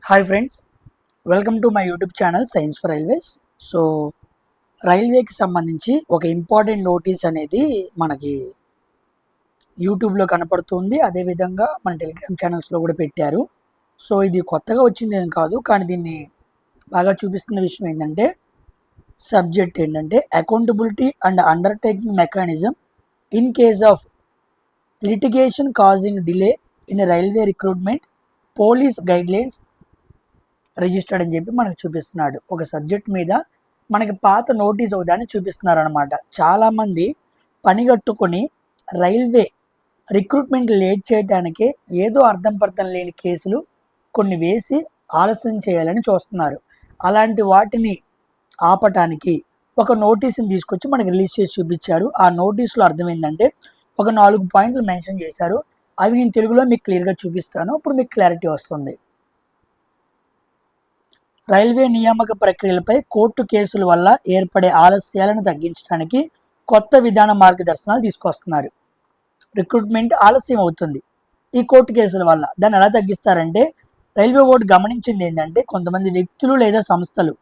Hi friends, welcome to my YouTube channel science for railways. So రైల్వేకి సంబంధించి ఒక important notice అనేది మనకి యూట్యూబ్లో కనపడుతుంది. అదేవిధంగా మన టెలిగ్రామ్ ఛానల్స్లో కూడా పెట్టారు. సో ఇది కొత్తగా వచ్చింది ఏం కాదు, కానీ దీన్ని బాగా చూపిస్తున్న విషయం ఏంటంటే సబ్జెక్ట్ ఏంటంటే accountability and undertaking mechanism in case of litigation causing delay in railway recruitment police guidelines registered అని చెప్పి మనకు చూపిస్తున్నాడు. ఒక సబ్జెక్ట్ మీద మనకి పాత నోటీస్ ఒకదాన్ని చూపిస్తున్నారు అనమాట. చాలామంది పనిగట్టుకొని రైల్వే రిక్రూట్మెంట్ లేట్ చేయడానికి ఏదో అర్థం పర్థం లేని కేసులు కొన్ని వేసి ఆలస్యం చేయాలని చూస్తున్నారు. అలాంటి వాటిని ఆపటానికి ఒక నోటీస్ని తీసుకొచ్చి మనకి రిలీజ్ చేసి చూపించారు. ఆ నోటీస్లో అర్థం ఏంటంటే ఒక 4 పాయింట్లు మెన్షన్ చేశారు. అవి నేను తెలుగులో మీకు క్లియర్గా చూపిస్తాను, అప్పుడు మీకు క్లారిటీ వస్తుంది. రైల్వే నియామక ప్రక్రియలపై కోర్టు కేసుల వల్ల ఏర్పడే ఆలస్యాలను తగ్గించడానికి కొత్త విధాన మార్గదర్శనాలు తీసుకొస్తున్నారు. రిక్రూట్మెంట్ ఆలస్యం అవుతుంది ఈ కోర్టు కేసుల వల్ల. దాన్ని ఎలా తగ్గిస్తారంటే రైల్వే బోర్డు గమనించింది ఏంటంటే కొంతమంది వ్యక్తులు లేదా సంస్థలు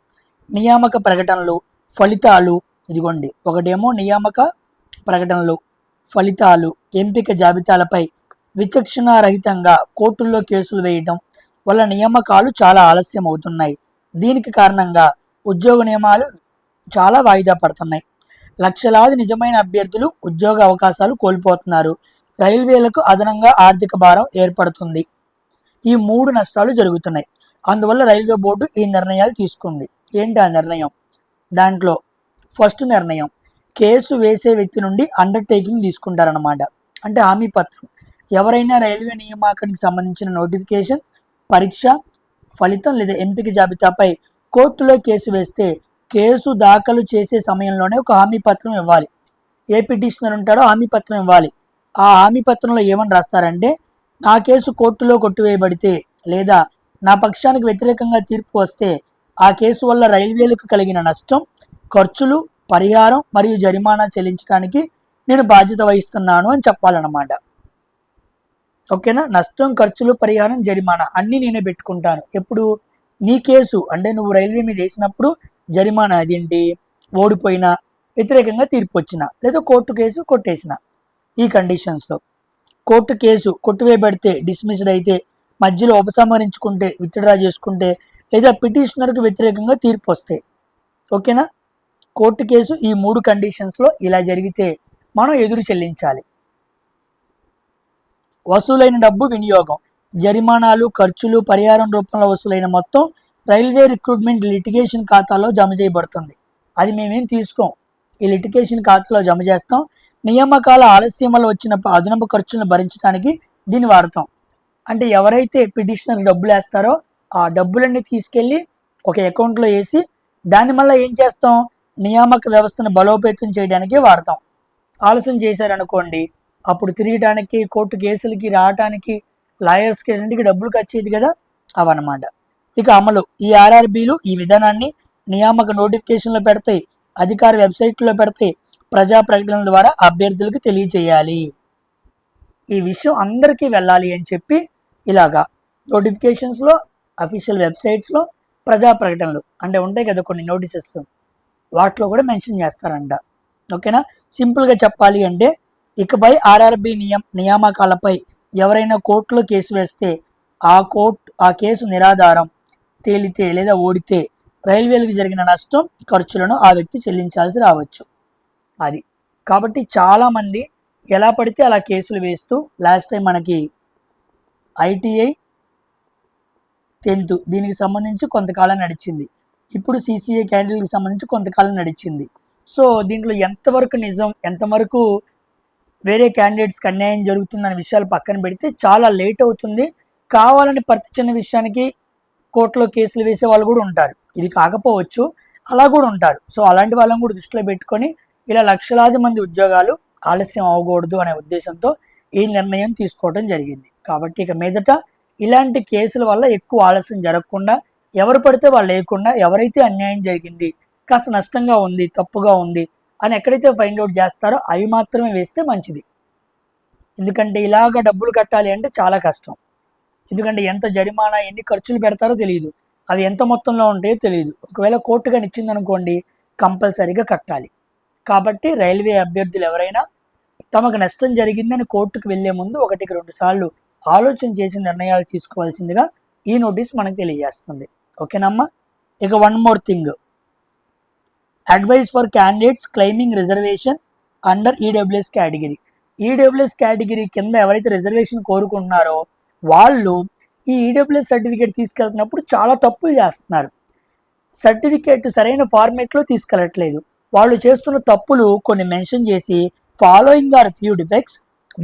నియామక ప్రకటనలు, ఫలితాలు, ఇదిగోండి ఒకటేమో నియామక ప్రకటనలు, ఫలితాలు, ఎంపిక జాబితాలపై విచక్షణారహితంగా కోర్టుల్లో కేసులు వేయడం వల్ల నియామకాలు చాలా ఆలస్యం అవుతున్నాయి. దీనికి కారణంగా ఉద్యోగ నియమాలు చాలా వాయిదా పడుతున్నాయి. లక్షలాది నిజమైన అభ్యర్థులు ఉద్యోగ అవకాశాలు కోల్పోతున్నారు. రైల్వేలకు అదనంగా ఆర్థిక భారం ఏర్పడుతుంది. ఈ 3 నష్టాలు జరుగుతున్నాయి. అందువల్ల రైల్వే బోర్డు ఈ నిర్ణయాలు తీసుకుంది. ఏంటి ఆ నిర్ణయం? దాంట్లో ఫస్ట్ నిర్ణయం, కేసు వేసే వ్యక్తి నుండి అండర్టేకింగ్ తీసుకుంటారన్నమాట. అంటే హామీ పత్రం. ఎవరైనా రైల్వే నియామకానికి సంబంధించిన నోటిఫికేషన్, పరీక్ష, ఫలితం లేదా ఎంపిక జాబితాపై కోర్టులో కేసు వేస్తే కేసు దాఖలు చేసే సమయంలోనే ఒక హామీ పత్రం ఇవ్వాలి. ఏ పిటిషనర్ ఉంటాడో హామీ పత్రం ఇవ్వాలి. ఆ హామీ పత్రంలో ఏమని రాస్తారంటే, నా కేసు కోర్టులో కొట్టివేయబడితే లేదా నా పక్షానికి వ్యతిరేకంగా తీర్పు వస్తే ఆ కేసు వల్ల రైల్వేలకు కలిగిన నష్టం, ఖర్చులు, పరిహారం మరియు జరిమానా చెల్లించడానికి నేను బాధ్యత వహిస్తున్నాను అని చెప్పాలన్నమాట. ఓకేనా? నష్టం, ఖర్చులు, పరిహారం, జరిమానా అన్నీ నేనే పెట్టుకుంటాను. ఎప్పుడు? నీ కేసు అంటే నువ్వు రైల్వే మీద వేసినప్పుడు జరిమానా అదేంటి, ఓడిపోయినా, వ్యతిరేకంగా తీర్పు వచ్చినా, లేదా కోర్టు కేసు కొట్టేసిన, ఈ కండిషన్స్లో కోర్టు కేసు కొట్టివేయబడితే, డిస్మిస్డ్ అయితే, మధ్యలో ఉపసంహరించుకుంటే, విత్డ్రా చేసుకుంటే, లేదా పిటిషనర్కు వ్యతిరేకంగా తీర్పు వస్తే, ఓకేనా? కోర్టు కేసు ఈ 3 కండిషన్స్లో ఇలా జరిగితే మనం ఎదురు చెల్లించాలి. వసూలైన డబ్బు వినియోగం, జరిమానాలు, ఖర్చులు, పరిహారం రూపంలో వసూలైన మొత్తం రైల్వే రిక్రూట్మెంట్ లిటిగేషన్ ఖాతాలో జమ చేయబడుతుంది. అది మేమేం తీసుకోం, ఈ లిటిగేషన్ ఖాతాలో జమ చేస్తాం. నియామకాల ఆలస్యం వల్ల వచ్చిన అదనపు ఖర్చులను భరించడానికి దీన్ని వాడతాం. అంటే ఎవరైతే పిటిషనర్ డబ్బులు వేస్తారో ఆ డబ్బులన్నీ తీసుకెళ్ళి ఒక అకౌంట్లో వేసి దాన్ని మళ్ళీ ఏం చేస్తాం, నియామక వ్యవస్థను బలోపేతం చేయడానికి వాడతాం. ఆలస్యం చేశారనుకోండి, అప్పుడు తిరగడానికి, కోర్టు కేసులకి రావడానికి, లాయర్స్కి అన్నింటికి డబ్బులు ఖర్చేది కదా, అవన్నమాట. ఇక అమలు, ఈ ఆర్ఆర్బీలు ఈ విధానాన్ని నియామక నోటిఫికేషన్లో పెడతాయి, అధికార వెబ్సైట్లో పెడతాయి, ప్రజా ప్రకటనల ద్వారా అభ్యర్థులకు తెలియజేయాలి. ఈ విషయం అందరికీ వెళ్ళాలి అని చెప్పి ఇలాగా నోటిఫికేషన్స్లో, అఫీషియల్ వెబ్సైట్స్లో, ప్రజా ప్రకటనలు అంటే ఉంటాయి కదా కొన్ని నోటీసెస్, వాటిలో కూడా మెన్షన్ చేస్తారంట. ఓకేనా? సింపుల్గా చెప్పాలి అంటే ఇకపై ఆర్ఆర్బీ నియామకాలపై ఎవరైనా కోర్టులో కేసు వేస్తే ఆ కేసు నిరాధారం తేలితే లేదా ఓడితే రైల్వేలకు జరిగిన నష్టం, ఖర్చులను ఆ వ్యక్తి చెల్లించాల్సి రావచ్చు. అది కాబట్టి చాలామంది ఎలా పడితే అలా కేసులు వేస్తూ, లాస్ట్ టైం మనకి ఐటీఐ 10th దీనికి సంబంధించి కొంతకాలం నడిచింది, ఇప్పుడు సిసిఐ క్యాండిడేట్కి సంబంధించి కొంతకాలం నడిచింది. సో దీంట్లో ఎంతవరకు నిజం, ఎంతవరకు వేరే క్యాండిడేట్స్కి అన్యాయం జరుగుతుందనే విషయాలు పక్కన పెడితే చాలా లేట్ అవుతుంది. కావాలని ప్రతి చిన్న విషయానికి కోర్టులో కేసులు వేసే వాళ్ళు కూడా ఉంటారు. ఇది కాకపోవచ్చు, అలా కూడా ఉంటారు. సో అలాంటి వాళ్ళని కూడా దృష్టిలో పెట్టుకొని ఇలా లక్షలాది మంది ఉద్యోగాలు ఆలస్యం అవ్వకూడదు అనే ఉద్దేశంతో ఈ నిర్ణయం తీసుకోవడం జరిగింది. కాబట్టి ఇక మీదట ఇలాంటి కేసుల వల్ల ఎక్కువ ఆలస్యం జరగకుండా, ఎవరు పడితే వాళ్ళు లేకుండా, ఎవరైతే అన్యాయం జరిగింది, కాస్త నష్టంగా ఉంది, తప్పుగా ఉంది అని ఎక్కడైతే ఫైండ్ అవుట్ చేస్తారో అవి మాత్రమే వేస్తే మంచిది. ఎందుకంటే ఇలాగ డబ్బులు కట్టాలి అంటే చాలా కష్టం. ఎందుకంటే ఎంత జరిమానా ఎన్ని ఖర్చులు పెడతారో తెలియదు, అవి ఎంత మొత్తంలో ఉంటాయో తెలియదు. ఒకవేళ కోర్టు కానీ ఇచ్చిందనుకోండి కంపల్సరీగా కట్టాలి. కాబట్టి రైల్వే అభ్యర్థులు ఎవరైనా తమకు నష్టం జరిగిందని కోర్టుకు వెళ్లే ముందు 1-2 సార్లు ఆలోచన చేసి నిర్ణయాలు తీసుకోవాల్సిందిగా ఈ నోటీస్ మనకు తెలియజేస్తుంది. ఓకేనమ్మా. ఇక one more thing, advice for candidates claiming reservation under EWS category. EWS category కింద ఎవరైతే రిజర్వేషన్ కోరుకుంటున్నారో వాళ్ళు ఈ ఈడబ్ల్యూఎస్ సర్టిఫికేట్ తీసుకెళ్తున్నప్పుడు చాలా తప్పులు చేస్తున్నారు. సర్టిఫికేట్ సరైన ఫార్మేట్లో తీసుకెళ్ళట్లేదు. వాళ్ళు చేస్తున్న తప్పులు కొన్ని మెన్షన్ చేసి following are few defects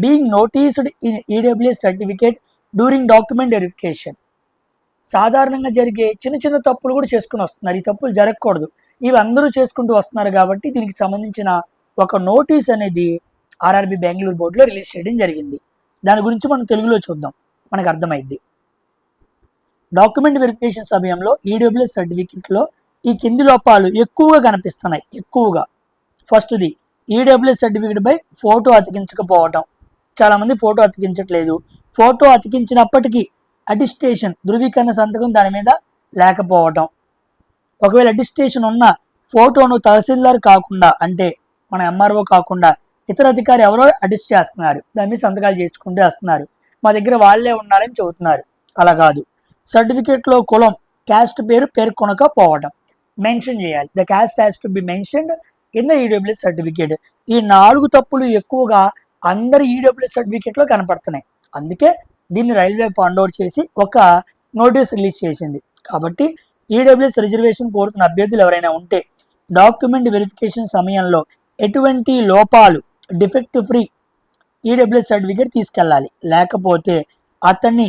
being noticed in EWS certificate during document verification. సాధారణంగా జరిగే చిన్న చిన్న తప్పులు కూడా చేసుకుని వస్తున్నారు. ఈ తప్పులు జరగకూడదు, ఇవి అందరూ చేసుకుంటూ వస్తున్నారు. కాబట్టి దీనికి సంబంధించిన ఒక నోటీస్ అనేది ఆర్ఆర్బి బెంగళూరు బోర్డులో రిలీజ్ చేయడం జరిగింది. దాని గురించి మనం తెలుగులో చూద్దాం, మనకు అర్థమైద్ది. డాక్యుమెంట్ వెరిఫికేషన్ సమయంలో ఈడబ్ల్యూఎస్ సర్టిఫికేట్లో ఈ కింది లోపాలు ఎక్కువగా కనిపిస్తున్నాయి. ఎక్కువగా ఫస్ట్ది, ఈడబ్ల్యూఎస్ సర్టిఫికేట్ పై ఫోటో అతికించకపోవటం. చాలామంది ఫోటో అతికించట్లేదు. ఫోటో అతికించినప్పటికీ అటిస్టేషన్ ధృవీకరణ సంతకం దాని మీద లేకపోవటం. ఒకవేళ అటిస్టేషన్ ఉన్న ఫోటోను తహసీల్దార్ కాకుండా, అంటే మన ఎంఆర్ఓ కాకుండా ఇతర అధికారి ఎవరో అటిస్ట్ చేస్తున్నారు, దాని మీద సంతకాలు చేసుకుంటూ వస్తున్నారు. మా దగ్గర వాళ్ళే ఉన్నారని చెబుతున్నారు. అలా కాదు. సర్టిఫికేట్లో కులం, క్యాస్ట్ పేరు పేర్కొనకపోవడం మెన్షన్ చేయాలి. The cast has to be mentioned in the EWS certificate. ఈ 4 తప్పులు ఎక్కువగా అందరి ఈడబ్ల్యూఎస్ సర్టిఫికేట్లో కనపడుతున్నాయి. అందుకే దీన్ని రైల్వే ఫైండ్ అవుట్ చేసి ఒక నోటీస్ రిలీజ్ చేసింది. కాబట్టి ఈడబ్ల్యూఎస్ రిజర్వేషన్ కోరుతున్న అభ్యర్థులు ఎవరైనా ఉంటే డాక్యుమెంట్ వెరిఫికేషన్ సమయంలో ఎటువంటి లోపాలు, డిఫెక్ట్ ఫ్రీ ఈడబ్ల్యూఎస్ సర్టిఫికేట్ తీసుకెళ్ళాలి. లేకపోతే అతన్ని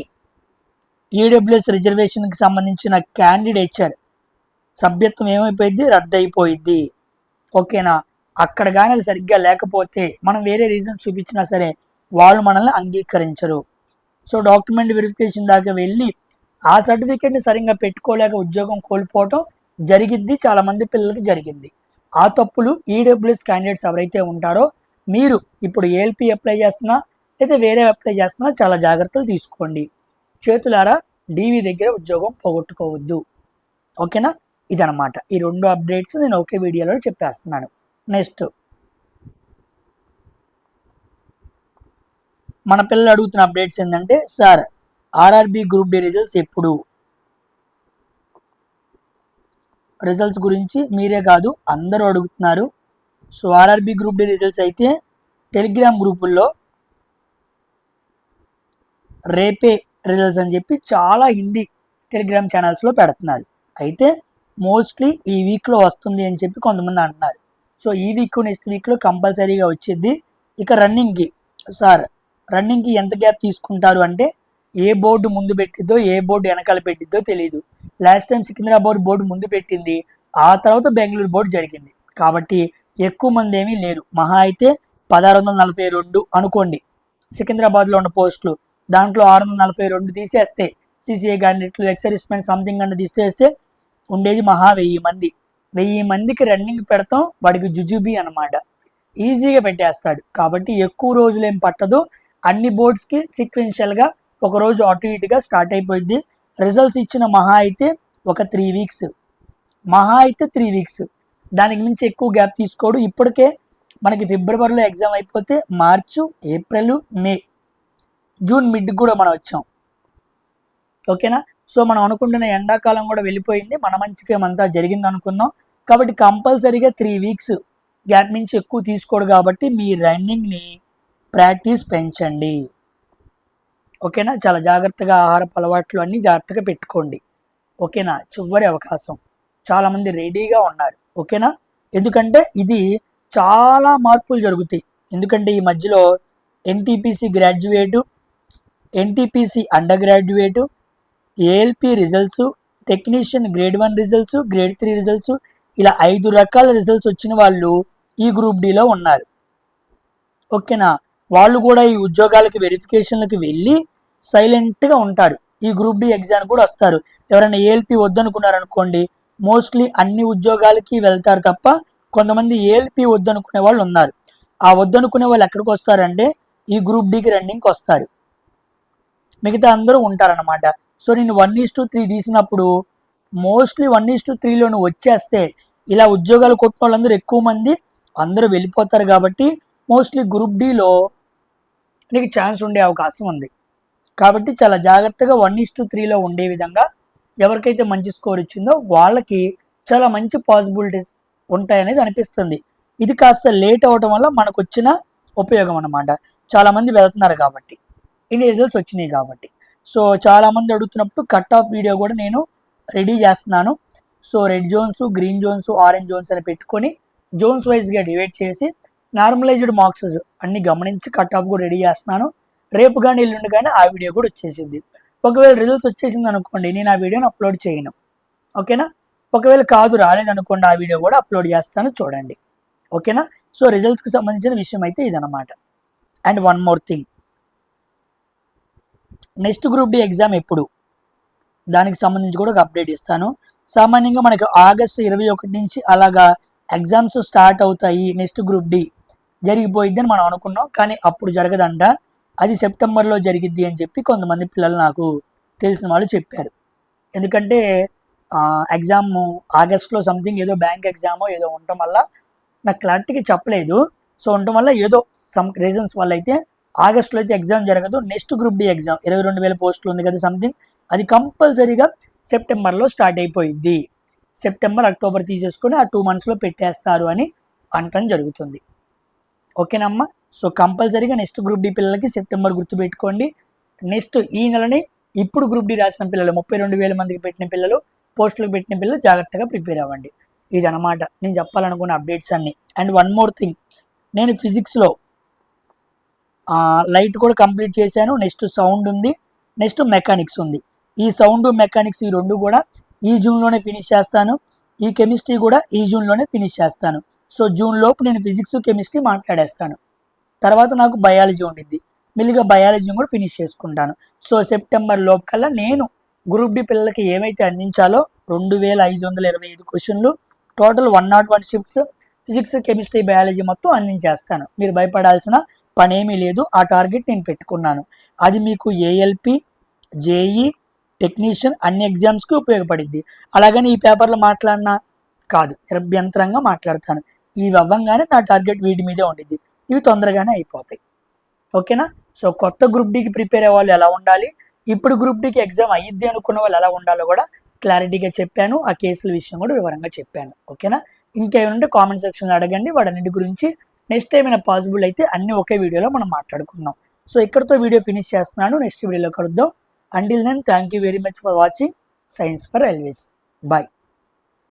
ఈడబ్ల్యూఎస్ రిజర్వేషన్కి సంబంధించిన క్యాండిడేచర్ సభ్యత్వం ఏమైపోయింది, రద్దయిపోయిద్ది. ఓకేనా. అక్కడ కానీ అది సరిగ్గా లేకపోతే మనం వేరే రీజన్స్ చూపించినా సరే వాళ్ళు మనల్ని అంగీకరించరు. సో డాక్యుమెంట్ వెరిఫికేషన్ దాకా వెళ్ళి ఆ సర్టిఫికేట్ని సరిగ్గా పెట్టుకోలేక ఉద్యోగం కోల్పోవటం జరిగిద్ది, చాలామంది పిల్లలకి జరిగింది. ఆ తప్పులు ఈడబ్ల్యూఎస్ క్యాండిడేట్స్ ఎవరైతే ఉంటారో మీరు ఇప్పుడు ఏఎల్పి అప్లై చేస్తున్నా లేదా వేరే అప్లై చేస్తున్నా చాలా జాగ్రత్తలు తీసుకోండి. చేతులారా డీవీ దగ్గర ఉద్యోగం పోగొట్టుకోవద్దు. ఓకేనా. ఇదనమాట ఈ 2 అప్డేట్స్ నేను ఒకే వీడియోలో చెప్పేస్తున్నాను. నెక్స్ట్, మన పిల్లలు అడుగుతున్న అప్డేట్స్ ఏంటంటే, sir RRB group D results ఎప్పుడు? రిజల్ట్స్ గురించి మీరే కాదు అందరూ అడుగుతున్నారు. So RRB group D results అయితే టెలిగ్రామ్ గ్రూపుల్లో రేపే రిజల్ట్స్ అని చెప్పి చాలా హిందీ టెలిగ్రామ్ ఛానల్స్లో పెడుతున్నారు. అయితే మోస్ట్లీ ఈ వీక్లో వస్తుంది అని చెప్పి కొంతమంది అంటున్నారు. సో ఈ వీక్ నెక్స్ట్ వీక్లో కంపల్సరీగా వచ్చింది. ఇక రన్నింగ్కి, సార్ రన్నింగ్కి ఎంత గ్యాప్ తీసుకుంటారు అంటే, ఏ బోర్డు ముందు పెట్టిద్దో ఏ బోర్డు వెనకాల పెట్టిద్దో తెలియదు. లాస్ట్ టైం సికింద్రాబాద్ బోర్డు ముందు పెట్టింది, ఆ తర్వాత బెంగళూరు బోర్డు జరిగింది. కాబట్టి ఎక్కువ మంది ఏమీ లేరు. మహా అయితే 1642 అనుకోండి సికింద్రాబాద్లో ఉన్న పోస్టులు. దాంట్లో 642 తీసేస్తే సిసిఏ క్యాండిడేట్లు, ఎక్సర్విస్మెంట్ సంథింగ్ అంటే తీసేస్తే ఉండేది మహా 1000 మంది. 1000 మందికి రన్నింగ్ పెడతాం, వాడికి జుజుబీ అనమాట. ఈజీగా పెట్టేస్తాడు. కాబట్టి ఎక్కువ రోజులు ఏం పట్టదు. అన్ని బోర్డ్స్కి సీక్వెన్షియల్గా ఒకరోజు అటు ఇటుగా స్టార్ట్ అయిపోయింది. రిజల్ట్స్ ఇచ్చిన మహా అయితే ఒక 3 వీక్స్, మహా అయితే 3 వీక్స్, దానికి మించి ఎక్కువ గ్యాప్ తీసుకోడు. ఇప్పటికే మనకి ఫిబ్రవరిలో ఎగ్జామ్ అయిపోతే మార్చు, ఏప్రిల్, మే, జూన్ మిడ్ కూడా మనం వచ్చాం. ఓకేనా. సో మనం అనుకుంటున్న ఎండాకాలం కూడా వెళ్ళిపోయింది, మన మంచిగా ఏమంతా జరిగింది అనుకుందాం. కాబట్టి కంపల్సరీగా 3 వీక్స్ గ్యాప్ నుంచి ఎక్కువ తీసుకోడు. కాబట్టి మీ రన్నింగ్ని ప్రాక్టీస్ పెంచండి. ఓకేనా. చాలా జాగ్రత్తగా ఆహారపు అలవాట్లు అన్నీ జాగ్రత్తగా పెట్టుకోండి. ఓకేనా. చివరి అవకాశం, చాలామంది రెడీగా ఉన్నారు. ఓకేనా. ఎందుకంటే ఇది చాలా మార్పులు జరుగుతాయి. ఎందుకంటే ఈ మధ్యలో NTPC graduate, NTPC under graduate, ALP results, technician grade 1 results, grade 3 results, ఇలా 5 రకాల రిజల్ట్స్ వచ్చిన వాళ్ళు ఈ గ్రూప్ డిలో ఉన్నారు. ఓకేనా. వాళ్ళు కూడా ఈ ఉద్యోగాలకి వెరిఫికేషన్లకి వెళ్ళి సైలెంట్గా ఉంటారు. ఈ గ్రూప్ డి ఎగ్జామ్ కూడా వస్తారు. ఎవరైనా ఏఎల్పి వద్దనుకున్నారనుకోండి, మోస్ట్లీ అన్ని ఉద్యోగాలకి వెళ్తారు తప్ప కొంతమంది ఏఎల్పి వద్దనుకునే వాళ్ళు ఉన్నారు. ఆ వద్దనుకునే వాళ్ళు ఎక్కడికి వస్తారంటే ఈ గ్రూప్ డికి రన్నింగ్కి వస్తారు. మిగతా అందరూ ఉంటారనమాట. సో నేను 1:3 తీసినప్పుడు మోస్ట్లీ 1:3లో నువ్వు వచ్చేస్తే ఇలా ఉద్యోగాలు కొట్టిన వాళ్ళందరూ ఎక్కువ మంది అందరూ వెళ్ళిపోతారు కాబట్టి మోస్ట్లీ గ్రూప్ డిలో నీకు ఛాన్స్ ఉండే అవకాశం ఉంది. కాబట్టి చాలా జాగ్రత్తగా 1:3లో ఉండే విధంగా ఎవరికైతే మంచి స్కోర్ ఇచ్చిందో వాళ్ళకి చాలా మంచి పాసిబిలిటీస్ ఉంటాయనేది అనిపిస్తుంది. ఇది కాస్త లేట్ అవ్వటం వల్ల మనకు వచ్చిన ఉపయోగం అన్నమాట. చాలామంది వెళ్తున్నారు కాబట్టి, ఇన్ని రిజల్ట్స్ వచ్చినాయి కాబట్టి. సో చాలామంది అడుగుతున్నప్పుడు కట్ ఆఫ్ వీడియో కూడా నేను రెడీ చేస్తున్నాను. So red zones, green Jones, orange Jones అని పెట్టుకొని జోన్స్ వైజ్గా డివైడ్ చేసి నార్మలైజ్డ్ మార్క్స్ అన్ని గమనించి కట్ ఆఫ్ కూడా రెడీ చేస్తున్నాను. రేపు కానీ ఎల్లుండి కానీ ఆ వీడియో కూడా వచ్చేసింది. ఒకవేళ రిజల్ట్స్ వచ్చేసింది అనుకోండి, నేను ఆ వీడియోని అప్లోడ్ చేయను. ఓకేనా? ఒకవేళ కాదు రాలేదనుకోండి, ఆ వీడియో కూడా అప్లోడ్ చేస్తాను, చూడండి. ఓకేనా? సో రిజల్ట్స్కి సంబంధించిన విషయం అయితే ఇదనమాట. And one more thing, next group D exam ఎప్పుడు, దానికి సంబంధించి కూడా ఒక అప్డేట్ ఇస్తాను. సామాన్యంగా మనకి ఆగస్టు 21 నుంచి అలాగా ఎగ్జామ్స్ స్టార్ట్ అవుతాయి, నెక్స్ట్ గ్రూప్ డి జరిగిపోయిద్ది అని మనం అనుకున్నాం. కానీ అప్పుడు జరగదంట, అది సెప్టెంబర్లో జరిగిద్ది అని చెప్పి కొంతమంది పిల్లలు నాకు తెలిసిన వాళ్ళు చెప్పారు. ఎందుకంటే ఎగ్జామ్ ఆగస్ట్లో సంథింగ్ ఏదో బ్యాంక్ ఎగ్జామో ఏదో ఉండటం వల్ల నాకు క్లారిటీగా చెప్పలేదు. సో ఉండటం వల్ల ఏదో సమ్ రీజన్స్ వల్ల అయితే ఆగస్ట్లో అయితే ఎగ్జామ్ జరగదు. నెక్స్ట్ గ్రూప్ డి ఎగ్జామ్ 22,000 పోస్టులు ఉంది కదా సంథింగ్, అది కంపల్సరీగా సెప్టెంబర్లో స్టార్ట్ అయిపోయిద్ది. సెప్టెంబర్, అక్టోబర్ తీసేసుకొని ఆ 2 monthsలో పెట్టేస్తారు అని అనటం జరుగుతుంది. ఓకేనమ్మా? సో కంపల్సరీగా నెక్స్ట్ గ్రూప్ డి పిల్లలకి సెప్టెంబర్ గుర్తుపెట్టుకోండి. నెక్స్ట్ ఈ నెలని ఇప్పుడు గ్రూప్ డి రాసిన పిల్లలు 32,000 మందికి పెట్టిన పిల్లలు, పోస్టులకు పెట్టిన పిల్లలు జాగ్రత్తగా ప్రిపేర్ అవ్వండి. ఇదనమాట నేను చెప్పాలనుకున్న అప్డేట్స్ అన్ని. అండ్ వన్ మోర్ థింగ్, నేను ఫిజిక్స్లో లైట్ కూడా కంప్లీట్ చేశాను. నెక్స్ట్ సౌండ్ ఉంది, నెక్స్ట్ మెకానిక్స్ ఉంది. ఈ సౌండ్, మెకానిక్స్ ఈ రెండు కూడా ఈ జూన్లోనే ఫినిష్ చేస్తాను. ఈ కెమిస్ట్రీ కూడా ఈ జూన్లోనే ఫినిష్ చేస్తాను. సో జూన్ లోపు నేను ఫిజిక్స్, కెమిస్ట్రీ మాట్లాడేస్తాను. తర్వాత నాకు బయాలజీ ఉండిద్ది, మెల్లిగా బయాలజీ కూడా ఫినిష్ చేసుకుంటాను. సో సెప్టెంబర్ లోపు కల్లా నేను గ్రూప్ డి పిల్లలకి ఏమైతే అందించాలో 2,525 క్వశ్చన్లు, total 101 shifts, physics, chemistry, biology మొత్తం అందించేస్తాను. మీరు భయపడాల్సిన పనేమీ లేదు. ఆ టార్గెట్ నేను పెట్టుకున్నాను. అది మీకు ఏఎల్పి, జేఈ, టెక్నీషియన్ అన్ని ఎగ్జామ్స్కి ఉపయోగపడిద్ది. అలాగని ఈ పేపర్లో మాట్లాడినా కాదు, నిరభ్యంతరంగా మాట్లాడతాను. ఇవి అవ్వంగానే నా టార్గెట్ వీటి మీదే ఉండిద్ది. ఇవి తొందరగానే అయిపోతాయి. ఓకేనా? సో కొత్త గ్రూప్ డికి ప్రిపేర్ అయ్యే వాళ్ళు ఎలా ఉండాలి, ఇప్పుడు గ్రూప్ డికి ఎగ్జామ్ అయ్యిద్ది అనుకున్న వాళ్ళు ఎలా ఉండాలో కూడా క్లారిటీగా చెప్పాను. ఆ కేసుల విషయం కూడా వివరంగా చెప్పాను. ఓకేనా? ఇంకేమైనా కామెంట్ సెక్షన్లో అడగండి, వాటన్నిటి గురించి నెక్స్ట్ ఏమైనా పాసిబుల్ అయితే అన్ని ఒకే వీడియోలో మనం మాట్లాడుకుందాం. సో ఇక్కడితో వీడియో ఫినిష్ చేస్తున్నాను. నెక్స్ట్ వీడియోలో కలుద్దాం. Until then thank you very much for watching science for always. Bye.